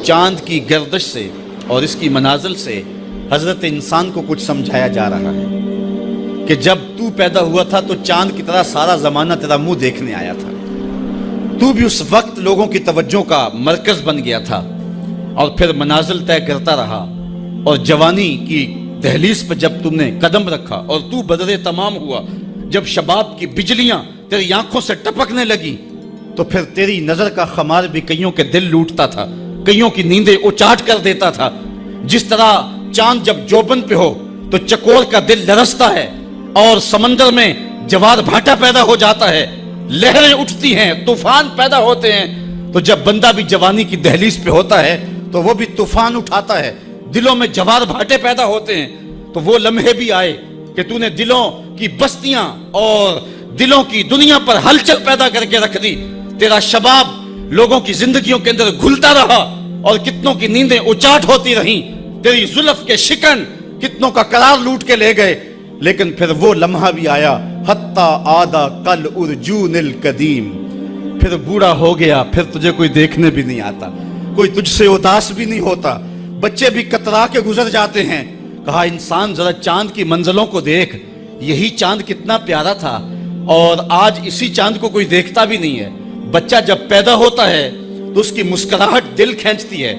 چاند کی گردش سے اور اس کی منازل سے حضرت انسان کو کچھ سمجھایا جا رہا ہے کہ جب تو پیدا ہوا تھا تو چاند کی طرح سارا زمانہ تیرا منہ دیکھنے آیا تھا، تو بھی اس وقت لوگوں کی توجہ کا مرکز بن گیا تھا، اور پھر منازل طے کرتا رہا، اور جوانی کی دہلیز پہ جب تم نے قدم رکھا اور تو بدر تمام ہوا، جب شباب کی بجلیاں تیری آنکھوں سے ٹپکنے لگی، تو پھر تیری نظر کا خمار بھی کئیوں کے دل لوٹتا تھا، کئیوں کی نیندیں اچاٹ کر دیتا تھا۔ جس طرح چاند جب جوبن پہ ہو تو چکور کا دل لرزتا ہے، اور سمندر میں جوار بھاٹا پیدا ہو جاتا ہے، لہریں اٹھتی ہیں، طوفان پیدا ہوتے ہیں، تو جب بندہ بھی جوانی کی دہلیز پہ ہوتا ہے تو وہ بھی طوفان اٹھاتا ہے، دلوں میں جوار بھاٹے پیدا ہوتے ہیں۔ تو وہ لمحے بھی آئے کہ تو نے دلوں کی بستیاں اور دلوں کی دنیا پر ہلچل پیدا کر کے رکھ دی۔ تیرا شباب لوگوں کی زندگیوں کے اندر گھلتا رہا، اور کتنوں کی نیندیں اچاٹ ہوتی رہیں، تیری زلف کے شکن کتنوں کا قرار لوٹ کے لے گئے۔ لیکن پھر وہ لمحہ بھی آیا، حتی آدھا کل ارجون القدیم، پھر بوڑھا ہو گیا، پھر تجھے کوئی دیکھنے بھی نہیں آتا، کوئی تجھ سے اداس بھی نہیں ہوتا، بچے بھی کترا کے گزر جاتے ہیں۔ کہا انسان ذرا چاند کی منزلوں کو دیکھ، یہی چاند کتنا پیارا تھا، اور آج اسی چاند کو کوئی دیکھتا بھی نہیں ہے۔ بچہ جب پیدا ہوتا ہے تو اس کی مسکراہٹ دل کھینچتی ہے،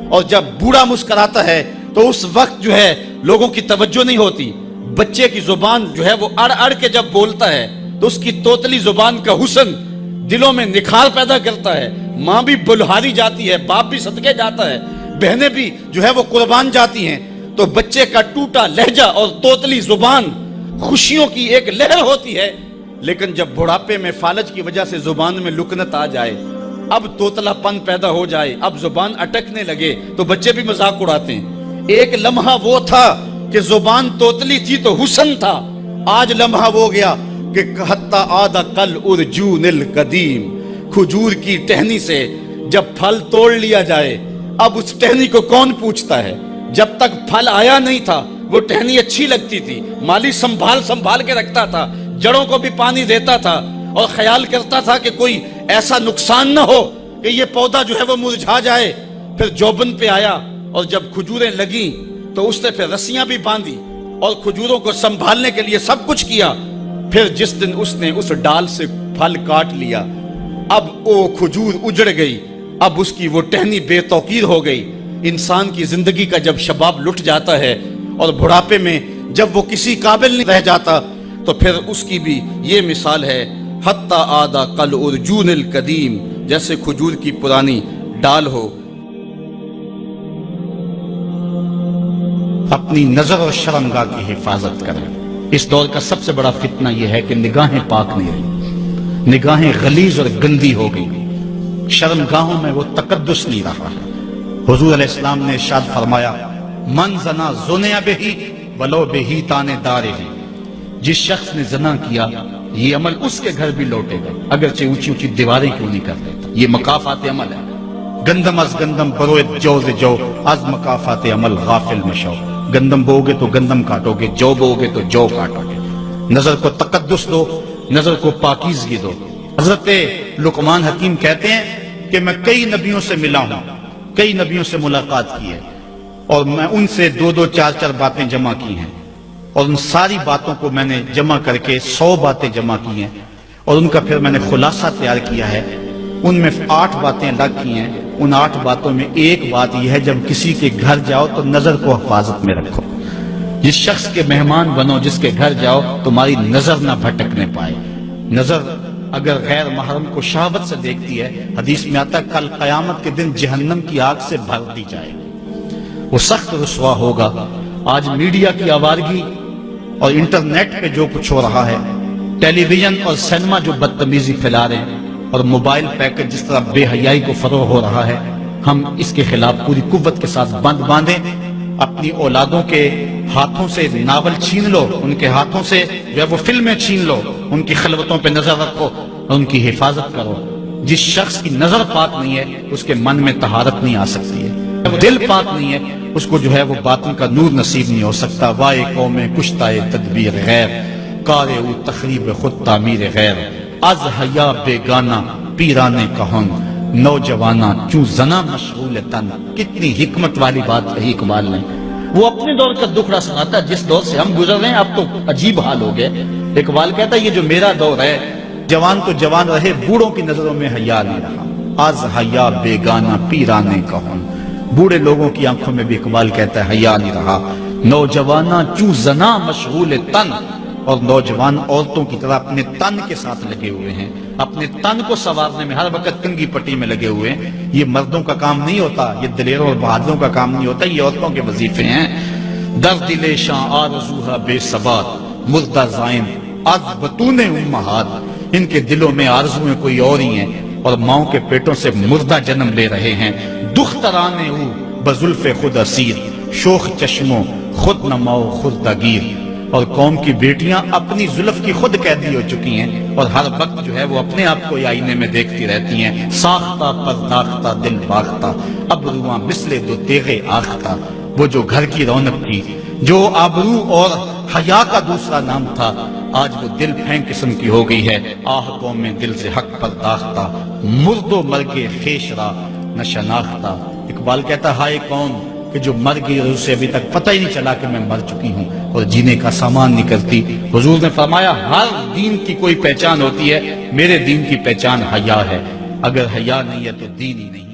اور جب بوڑھا مسکراتا ہے تو اس وقت جو ہے لوگوں کی توجہ نہیں ہوتی۔ بچے کی زبان جو ہے وہ اڑ اڑ کے جب بولتا ہے تو اس کی توتلی زبان کا حسن دلوں میں نکھار پیدا کرتا ہے۔ ماں بھی بلہاری جاتی ہے، باپ بھی صدقے جاتا ہے، بہنیں بھی جو ہے وہ قربان جاتی ہیں۔ تو بچے کا ٹوٹا لہجہ اور توتلی زبان خوشیوں کی ایک لہر ہوتی ہے، لیکن جب بڑھاپے میں فالج کی وجہ سے زبان میں لکنت آ جائے، اب توتلا پن پیدا ہو جائے، اب زبان اٹکنے لگے، تو بچے بھی مذاق اڑاتے ہیں۔ ایک لمحہ وہ تھا کہ زبان توتلی تھی تو حسن تھا، آج لمحہ وہ گیا کہ حتی آدھا کل ارجون القدیم، کھجور کی ٹہنی سے جب پھل توڑ لیا جائے، اب اس ٹہنی کو کون پوچھتا ہے؟ جب تک پھل آیا نہیں تھا وہ ٹہنی اچھی لگتی تھی، مالی سنبھال کے رکھتا تھا، جڑوں کو بھی پانی دیتا تھا، اور خیال کرتا تھا کہ کوئی ایسا نقصان نہ ہو کہ یہ پودا جو ہے وہ مرجھا جائے۔ پھر جوبن پہ آیا، اور جب کھجوریں لگیں تو اس نے پھر رسیاں بھی باندھی اور کھجوروں کو سنبھالنے کے لیے سب کچھ کیا۔ پھر جس دن اس نے اس ڈال سے پھل کاٹ لیا، اب وہ کھجور اجڑ گئی، اب اس کی وہ ٹہنی بے توقیر ہو گئی۔ انسان کی زندگی کا جب شباب لٹ جاتا ہے اور بڑھاپے میں جب وہ کسی قابل نہیں رہ جاتا، تو پھر اس کی بھی یہ مثال ہے، حتی آدھا کل ارجون القدیم، جیسے کھجور کی پرانی ڈال ہو۔ اپنی نظر اور شرمگاہ کی حفاظت کریں۔ اس دور کا سب سے بڑا فتنہ یہ ہے کہ نگاہیں پاک نہیں رہی، نگاہیں غلیظ اور گندی ہو گئی، شرمگاہوں میں وہ تقدس نہیں رہا ہے۔ حضور علیہ السلام نے ارشاد فرمایا، من زنا زنیا بہی ولو بہی تانے دارے ہی، جس شخص نے زنا کیا یہ عمل اس کے گھر بھی لوٹے گا، اگرچہ اونچی اونچی دیواریں کیوں نہیں کر دیتا۔ یہ مکافات عمل ہے۔ گندم از گندم بروئے جو ز جو، از مکافات عمل غافل مشو۔ گندم بوگے تو گندم کاٹو گے، جو بوگے تو جو کاٹو گے۔ نظر کو تقدس دو، نظر کو پاکیزگی دو۔ حضرت لقمان حکیم کہتے ہیں کہ میں کئی نبیوں سے ملا ہوں، کئی نبیوں سے ملاقات کی ہے، اور میں ان سے 2-2 4-4 باتیں جمع کی ہیں، اور ان ساری باتوں کو میں نے جمع کر کے 100 باتیں جمع کی ہیں، اور ان کا پھر میں نے خلاصہ تیار کیا ہے۔ ان میں 8 باتیں الگ کی ہیں۔ ان 8 باتوں میں ایک بات یہ ہے، جب کسی کے گھر جاؤ تو نظر کو حفاظت میں رکھو۔ جس شخص کے مہمان بنو، جس کے گھر جاؤ، تمہاری نظر نہ بھٹکنے پائے۔ نظر اگر غیر محرم کو شہوت سے دیکھتی ہے، حدیث میں آتا ہے کل قیامت کے دن جہنم کی آگ سے بھر دی جائے گی، وہ سخت رسوا ہوگا۔ آج میڈیا کی آوارگی اور انٹرنیٹ پہ جو کچھ ہو رہا ہے، ٹیلی ویژن اور سینما جو بدتمیزی پھیلا رہے ہیں، اور موبائل پیکٹ جس طرح بے حیائی کو فروغ ہو رہا ہے، ہم اس کے خلاف پوری قوت کے ساتھ بند باندھیں۔ اپنی اولادوں کے ہاتھوں سے ناول چھین لو، ان کے ہاتھوں سے جو ہے وہ فلمیں چھین لو، ان کی خلوتوں پہ نظر رکھو اور ان کی حفاظت کرو۔ جس شخص کی نظر پاک نہیں ہے اس کے من میں طہارت نہیں آ سکتی ہے، دل پاک نہیں ہے اس کو جو ہے وہ باطن کا نور نصیب نہیں ہو سکتا۔ وائے قوم کشتائے تدبیر غیر، کارے او تخریب خود تعمیر غیر، از حیا بیگانہ پیرانے کہن، نوجوانا چوں زنا مشغول تن. کتنی حکمت والی بات کہی اقبال نے. وہ اپنے دور کا دکھڑا سناتا ہے جس دور سے ہم گزر رہے ہیں. اب تو عجیب حال ہو گئے. اقبال کہتا ہے یہ جو میرا دور ہے، جوان تو جوان رہے، بوڑھوں کی نظروں میں حیا نہیں رہا. آز حیا بیگانہ پیرانے کہن. بوڑھے لوگوں کی آنکھوں میں بھی اقبال کہتا ہے حیا نہیں رہا. نوجوانا چوں زنا مشغول تن. اور نوجوان عورتوں کی طرح اپنے تن کے ساتھ لگے ہوئے ہیں، اپنے تن کو سنوارنے میں ہر وقت کنگھی پٹی میں لگے ہوئے ہیں. یہ مردوں کا کام نہیں ہوتا، یہ دلیروں اور بہادروں کا کام نہیں ہوتا، یہ عورتوں کے وظیفے ہیں. در دل شاں آرزوہا بے ثبات مردہ زائن از بطون امہات. ان کے دلوں میں آرزویں کوئی اور ہی ہیں اور ماؤں کے پیٹوں سے مردہ جنم لے رہے ہیں. دخترانے او بزلف خود اسیر شوخ چشموں خود نماؤ خردہ گیر. اور قوم کی بیٹیاں اپنی زلف کی خود قیدی ہو چکی ہیں اور ہر وقت جو ہے وہ اپنے آپ کو آئینے میں دیکھتی رہتی ہیں. ساختہ پرداختہ دل باختہ ابرواں مثل دو تیغے آختہ. وہ جو گھر کی رونق تھی، جو آبرو اور حیا کا دوسرا نام تھا، آج وہ دل پھینک قسم کی ہو گئی ہے. آہ قوم میں دل سے حق پرداختہ مرد و مرگ خیش را نہ شناختہ. اقبال کہتا ہائے قوم کہ جو مر گئی اور اسے ابھی تک پتہ ہی نہیں چلا کہ میں مر چکی ہوں اور جینے کا سامان نہیں کرتی. حضور نے فرمایا ہر دین کی کوئی پہچان ہوتی ہے، میرے دین کی پہچان حیا ہے. اگر حیا نہیں ہے تو دین ہی نہیں.